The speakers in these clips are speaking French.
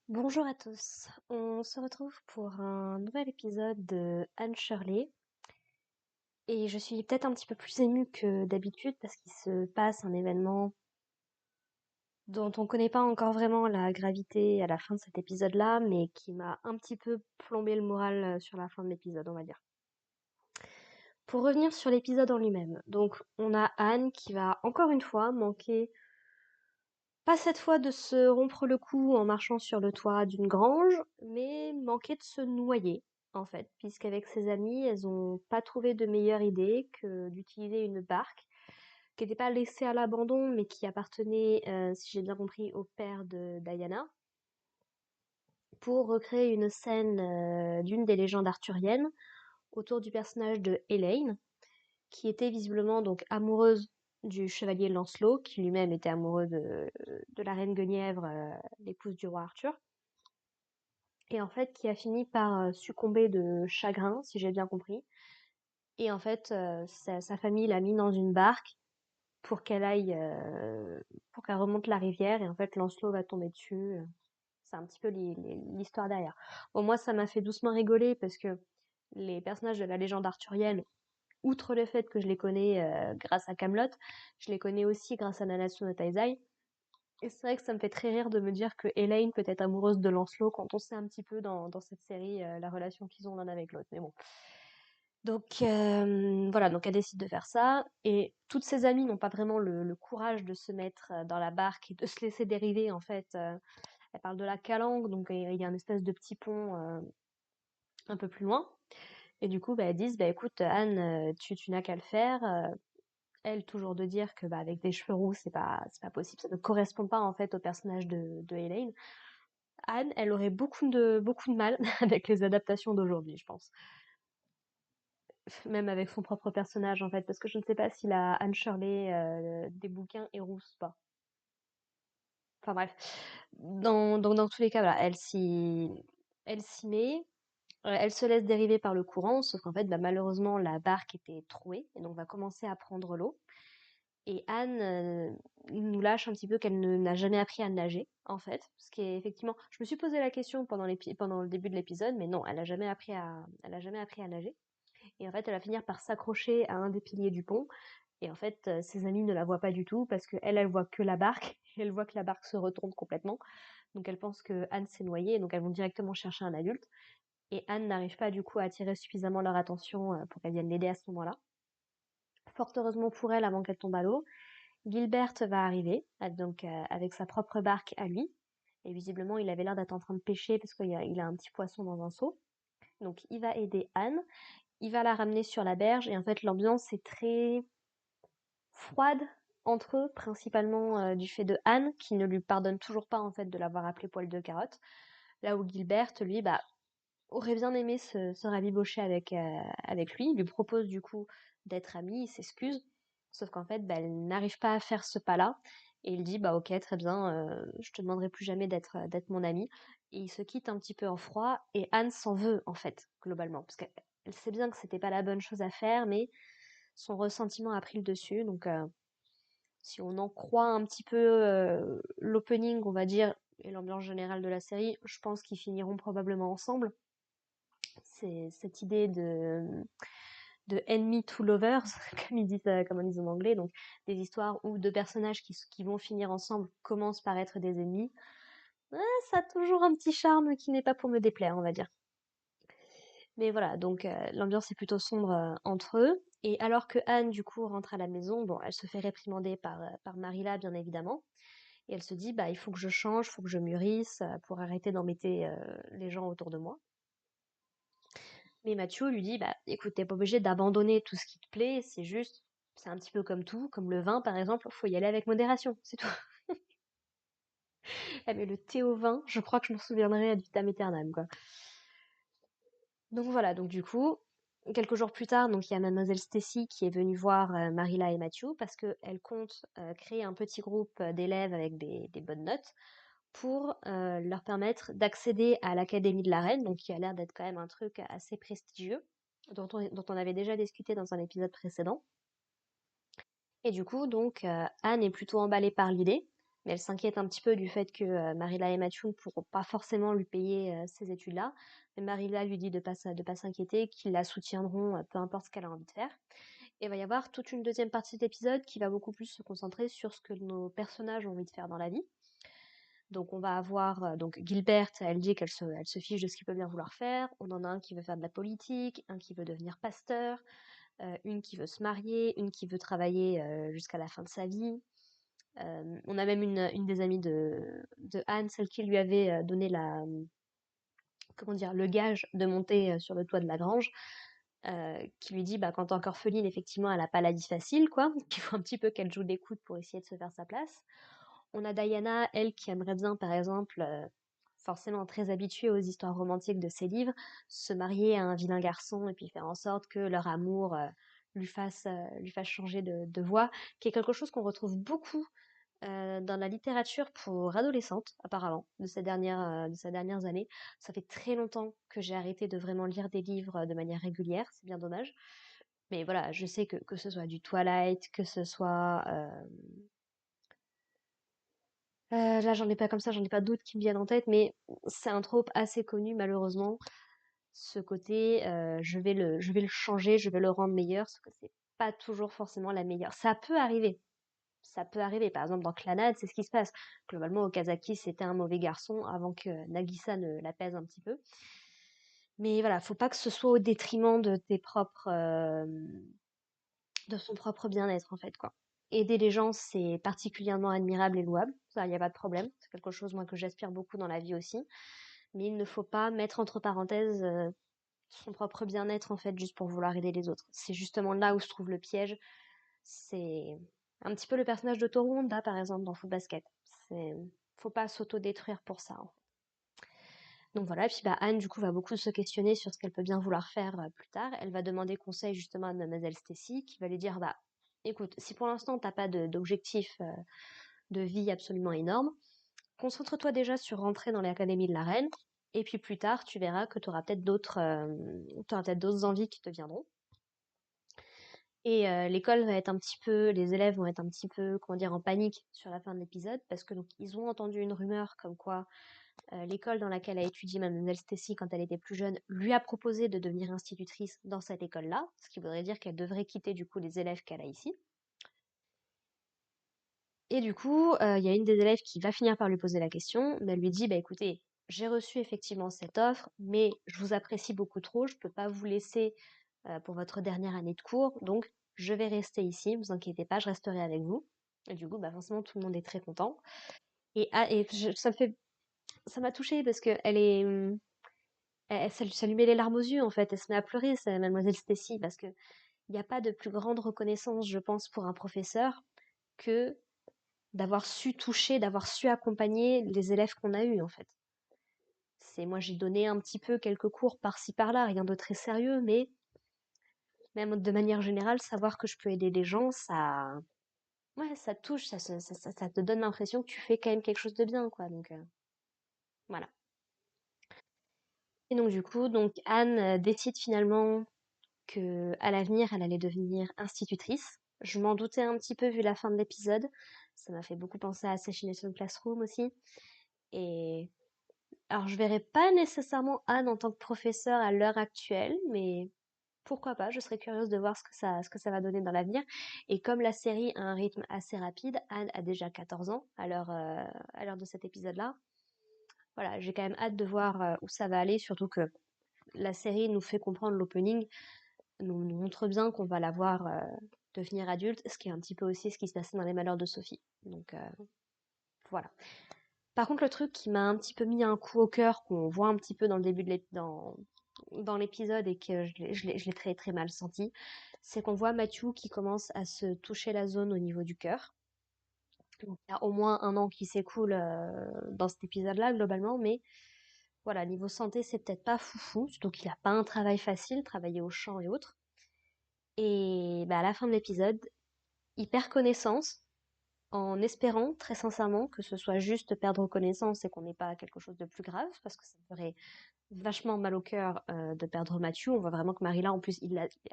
Bonjour à tous, on se retrouve pour un nouvel épisode de Anne Shirley et je suis peut-être un petit peu plus émue que d'habitude parce qu'il se passe un événement dont on connaît pas encore vraiment la gravité à la fin de cet épisode-là, mais qui m'a un petit peu plombé le moral sur la fin de l'épisode, on va dire. Pour revenir sur l'épisode en lui-même, donc on a Anne qui va encore une fois manquer, pas cette fois de se rompre le cou en marchant sur le toit d'une grange, mais manquer de se noyer, en fait, puisqu'avec ses amies, elles ont pas trouvé de meilleure idée que d'utiliser une barque qui n'était pas laissée à l'abandon, mais qui appartenait, si j'ai bien compris, au père de Diana, pour recréer une scène d'une des légendes arthuriennes autour du personnage de Elaine, qui était visiblement donc amoureuse du chevalier Lancelot, qui lui-même était amoureux de la reine Guenièvre, l'épouse du roi Arthur, et en fait qui a fini par succomber de chagrin, si j'ai bien compris. Et en fait, sa famille l'a mis dans une barque pour qu'elle aille, pour qu'elle remonte la rivière, et en fait Lancelot va tomber dessus. C'est un petit peu l'histoire derrière. Bon, moi, ça m'a fait doucement rigoler parce que les personnages de la légende arthurienne, outre le fait que je les connais grâce à Camelot, je les connais aussi grâce à la nation de Taizai. Et c'est vrai que ça me fait très rire de me dire que Elaine peut être amoureuse de Lancelot quand on sait un petit peu dans cette série la relation qu'ils ont l'un avec l'autre. Mais bon. Donc voilà, donc elle décide de faire ça. Et toutes ses amies n'ont pas vraiment le courage de se mettre dans la barque et de se laisser dériver en fait. Elle parle de la Calanque, donc il y a une espèce de petit pont un peu plus loin. Et du coup, bah, elles disent, bah écoute, Anne, tu n'as qu'à le faire. Elle, toujours de dire que bah, avec des cheveux roux, c'est pas possible, ça ne correspond pas en fait au personnage de Elaine. Anne, elle aurait beaucoup de mal avec les adaptations d'aujourd'hui, je pense. Même avec son propre personnage en fait, parce que je ne sais pas si la Anne Shirley des bouquins est rousse ou pas. Enfin bref, dans tous les cas, voilà, elle s'y met. Elle se laisse dériver par le courant, sauf qu'en fait, bah, malheureusement, la barque était trouée, et donc va commencer à prendre l'eau. Et Anne nous lâche un petit peu qu'elle n'a jamais appris à nager, en fait. Ce qui est effectivement. Je me suis posé la question pendant le début de l'épisode, mais non, elle a jamais appris à nager. Et en fait, elle va finir par s'accrocher à un des piliers du pont. Et en fait, ses amis ne la voient pas du tout parce qu'elle, elle voit que la barque. Et elle voit que la barque se retourne complètement. Donc elle pense que Anne s'est noyée, donc elles vont directement chercher un adulte. Et Anne n'arrive pas du coup à attirer suffisamment leur attention pour qu'elle vienne l'aider à ce moment-là. Fort heureusement pour elle, avant qu'elle tombe à l'eau, Gilbert va arriver, donc avec sa propre barque à lui. Et visiblement, il avait l'air d'être en train de pêcher parce qu'il a un petit poisson dans un seau. Donc il va aider Anne, il va la ramener sur la berge et en fait l'ambiance est très froide entre eux, principalement du fait de Anne qui ne lui pardonne toujours pas en fait de l'avoir appelé poil de carotte. Là où Gilbert, lui, bah aurait bien aimé se rabibocher avec lui. Il lui propose du coup d'être ami, il s'excuse. Sauf qu'en fait, bah, elle n'arrive pas à faire ce pas-là. Et il dit, bah ok, très bien, je te demanderai plus jamais d'être mon ami. Et il se quitte un petit peu en froid. Et Anne s'en veut, en fait, globalement. Parce qu'elle sait bien que c'était pas la bonne chose à faire, mais son ressentiment a pris le dessus. Donc, si on en croit un petit peu l'opening, on va dire, et l'ambiance générale de la série, je pense qu'ils finiront probablement ensemble. C'est cette idée de enemy to lovers, comme on dit en anglais, donc des histoires où deux personnages qui vont finir ensemble commencent par être des ennemis. Ouais, ça a toujours un petit charme qui n'est pas pour me déplaire, on va dire. Mais voilà, donc l'ambiance est plutôt sombre entre eux. Et alors que Anne, du coup, rentre à la maison, bon, elle se fait réprimander par Marilla, bien évidemment. Et elle se dit, bah, il faut que je change, il faut que je mûrisse pour arrêter d'embêter les gens autour de moi. Mais Mathieu lui dit, bah, écoute, t'es pas obligé d'abandonner tout ce qui te plaît, c'est un petit peu comme tout, comme le vin par exemple, faut y aller avec modération, c'est tout. Elle met le thé au vin, je crois que je m'en souviendrai ad vitam aeternam, quoi. Donc voilà, donc du coup, quelques jours plus tard, donc il y a Mademoiselle Stacy qui est venue voir Marilla et Mathieu parce qu'elle compte créer un petit groupe d'élèves avec des bonnes notes pour leur permettre d'accéder à l'Académie de la Reine, donc qui a l'air d'être quand même un truc assez prestigieux, dont on avait déjà discuté dans un épisode précédent. Et du coup, donc, Anne est plutôt emballée par l'idée, mais elle s'inquiète un petit peu du fait que Marilla et Matthew ne pourront pas forcément lui payer ces études-là. Mais Marilla lui dit de pas s'inquiéter, qu'ils la soutiendront peu importe ce qu'elle a envie de faire. Et il va y avoir toute une deuxième partie de l'épisode qui va beaucoup plus se concentrer sur ce que nos personnages ont envie de faire dans la vie. Donc on va avoir donc Gilbert, elle dit elle se fiche de ce qu'il peut bien vouloir faire. On en a un qui veut faire de la politique, un qui veut devenir pasteur, une qui veut se marier, une qui veut travailler jusqu'à la fin de sa vie. On a même une des amies de Anne, celle qui lui avait donné comment dire, le gage de monter sur le toit de la grange, qui lui dit bah, qu'en tant qu'orpheline, effectivement, elle n'a pas la vie facile, quoi, qu'il faut un petit peu qu'elle joue des coudes pour essayer de se faire sa place. On a Diana, elle, qui aimerait bien, par exemple, forcément très habituée aux histoires romantiques de ses livres, se marier à un vilain garçon et puis faire en sorte que leur amour lui fasse changer de voie, qui est quelque chose qu'on retrouve beaucoup dans la littérature pour adolescentes, apparemment, de ces dernières années. Ça fait très longtemps que j'ai arrêté de vraiment lire des livres de manière régulière, c'est bien dommage. Mais voilà, je sais que ce soit du Twilight, que ce soit là, j'en ai pas comme ça, j'en ai pas d'autres qui me viennent en tête, mais c'est un trope assez connu, malheureusement. Ce côté, je vais le changer, je vais le rendre meilleur, ce que c'est pas toujours forcément la meilleure. Ça peut arriver. Ça peut arriver. Par exemple, dans Clannad, c'est ce qui se passe. Globalement, Okazaki, c'était un mauvais garçon avant que Nagisa ne l'apaise un petit peu. Mais voilà, faut pas que ce soit au détriment de de son propre bien-être, en fait, quoi. Aider les gens, c'est particulièrement admirable et louable. Ça, il n'y a pas de problème. C'est quelque chose, moi, que j'aspire beaucoup dans la vie aussi. Mais il ne faut pas mettre entre parenthèses son propre bien-être, en fait, juste pour vouloir aider les autres. C'est justement là où se trouve le piège. C'est un petit peu le personnage de Toru Honda, par exemple, dans Foot Basket. C'est, faut pas s'auto-détruire pour ça, hein. Donc voilà, et puis bah, Anne, du coup, va beaucoup se questionner sur ce qu'elle peut bien vouloir faire plus tard. Elle va demander conseil justement à Mademoiselle Stacy, qui va lui dire, bah, écoute, si pour l'instant t'as pas d'objectif de vie absolument énorme, concentre-toi déjà sur rentrer dans l'académie de la reine, et puis plus tard, tu verras que t'auras peut-être d'autres envies qui te viendront. Et l'école va être un petit peu, les élèves vont être un petit peu, comment dire, en panique sur la fin de l'épisode, parce que donc ils ont entendu une rumeur comme quoi l'école dans laquelle a étudié Mademoiselle Stacy quand elle était plus jeune lui a proposé de devenir institutrice dans cette école-là, ce qui voudrait dire qu'elle devrait quitter du coup les élèves qu'elle a ici. Et du coup, il y a une des élèves qui va finir par lui poser la question, mais elle lui dit, bah écoutez, j'ai reçu effectivement cette offre, mais je vous apprécie beaucoup trop, je peux pas vous laisser pour votre dernière année de cours, donc je vais rester ici, vous inquiétez pas, je resterai avec vous. Et du coup, bah forcément, tout le monde est très content. Ça m'a touchée parce que elle est, ça lui met les larmes aux yeux en fait. Elle se met à pleurer, c'est Mademoiselle Stacy, parce que il n'y a pas de plus grande reconnaissance, je pense, pour un professeur que d'avoir su toucher, d'avoir su accompagner les élèves qu'on a eus en fait. C'est moi j'ai donné un petit peu quelques cours par-ci par-là, rien de très sérieux, mais même de manière générale, savoir que je peux aider les gens, ouais, ça touche, ça te donne l'impression que tu fais quand même quelque chose de bien, quoi. Donc voilà. Et donc du coup, donc Anne décide finalement que à l'avenir, elle allait devenir institutrice. Je m'en doutais un petit peu vu la fin de l'épisode. Ça m'a fait beaucoup penser à Assassination Classroom aussi. Et alors, je verrais pas nécessairement Anne en tant que professeure à l'heure actuelle, mais pourquoi pas, je serais curieuse de voir ce que ça va donner dans l'avenir. Et comme la série a un rythme assez rapide, Anne a déjà 14 ans à l'heure de cet épisode-là. Voilà, j'ai quand même hâte de voir où ça va aller, surtout que la série nous fait comprendre l'opening, nous montre bien qu'on va la voir devenir adulte, ce qui est un petit peu aussi ce qui se passait dans Les Malheurs de Sophie. Donc voilà. Par contre, le truc qui m'a un petit peu mis un coup au cœur, qu'on voit un petit peu dans le début dans l'épisode et que je l'ai très très mal senti, c'est qu'on voit Matthew qui commence à se toucher la zone au niveau du cœur. Donc, il y a au moins un an qui s'écoule dans cet épisode-là, globalement, mais voilà, niveau santé, c'est peut-être pas foufou, surtout qu'il a pas un travail facile, travailler au champ et autres. Et bah, à la fin de l'épisode, il perd connaissance, en espérant très sincèrement que ce soit juste perdre connaissance et qu'on n'ait pas quelque chose de plus grave, parce que ça me ferait vachement mal au cœur de perdre Mathieu. On voit vraiment que Marilla, en plus,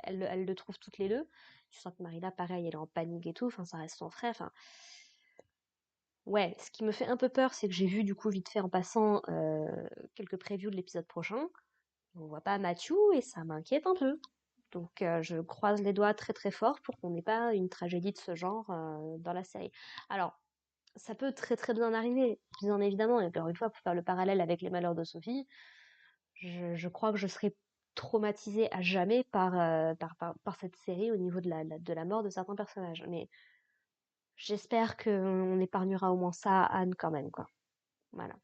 elle le trouve toutes les deux. Tu sens que Marilla, pareil, elle est en panique et tout. Enfin, ça reste son frère. Enfin, Ouais, ce qui me fait un peu peur, c'est que j'ai vu du coup vite fait en passant quelques previews de l'épisode prochain. On voit pas Matthew et ça m'inquiète un peu. Donc je croise les doigts très très fort pour qu'on n'ait pas une tragédie de ce genre dans la série. Alors, ça peut très très bien arriver, bien évidemment, et encore une fois, pour faire le parallèle avec les malheurs de Sophie, je crois que je serai traumatisée à jamais par cette série au niveau de la mort de certains personnages. Mais j'espère qu'on épargnera au moins ça à Anne quand même, quoi. Voilà.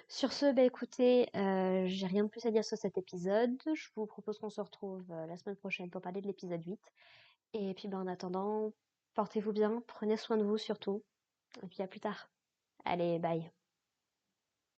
Sur ce, bah écoutez, j'ai rien de plus à dire sur cet épisode. Je vous propose qu'on se retrouve la semaine prochaine pour parler de l'épisode 8. Et puis bah, en attendant, portez-vous bien, prenez soin de vous surtout. Et puis à plus tard. Allez, bye.